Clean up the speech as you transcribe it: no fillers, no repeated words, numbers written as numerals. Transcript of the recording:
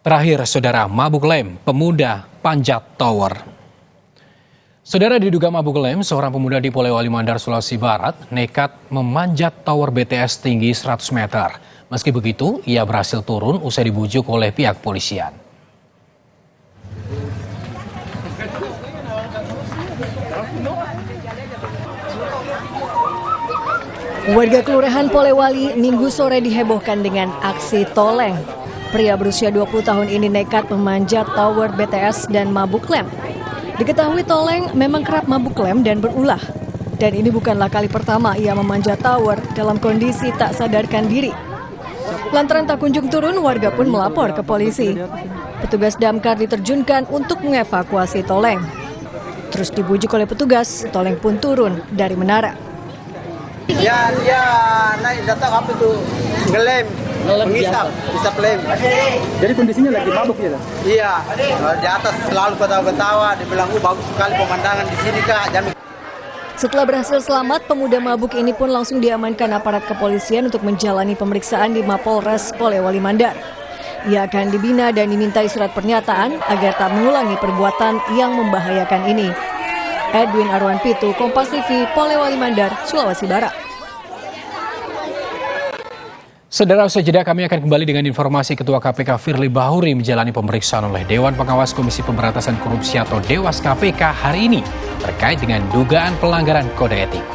Terakhir, saudara, mabuk lem, pemuda panjat tower. Saudara, diduga mabuk lem, seorang pemuda di Polewali Mandar, Sulawesi Barat, nekat memanjat tower BTS tinggi 100 meter. Meski begitu, ia berhasil turun usai dibujuk oleh pihak polisian. Warga Kelurahan Polewali Minggu sore dihebohkan dengan aksi toleng. Pria berusia 20 tahun ini nekat memanjat tower BTS dan mabuk lem. Diketahui toleng memang kerap mabuk lem dan berulah. Dan ini bukanlah kali pertama ia memanjat tower dalam kondisi tak sadarkan diri. Lantaran tak kunjung turun, warga pun melapor ke polisi. Petugas damkar diterjunkan untuk mengevakuasi toleng. Terus dibujuk oleh petugas, toleng pun turun dari menara. Ya, dia naik datang apa itu ngelem, mengisap lem. Jadi kondisinya lagi mabuk ya? Iya, di atas selalu ketawa-ketawa, dibilang bagus sekali pemandangan di sini Kak. Setelah berhasil selamat, pemuda mabuk ini pun langsung diamankan aparat kepolisian untuk menjalani pemeriksaan di Mapolres Polewali Mandar. Ia akan dibina dan dimintai surat pernyataan agar tak mengulangi perbuatan yang membahayakan ini. Edwin Arwan Pitu, Kompas TV, Polewali Mandar, Sulawesi Barat. Saudara, usai jeda kami akan kembali dengan informasi Ketua KPK Firly Bahuri menjalani pemeriksaan oleh Dewan Pengawas Komisi Pemberantasan Korupsi atau Dewas KPK hari ini terkait dengan dugaan pelanggaran kode etik.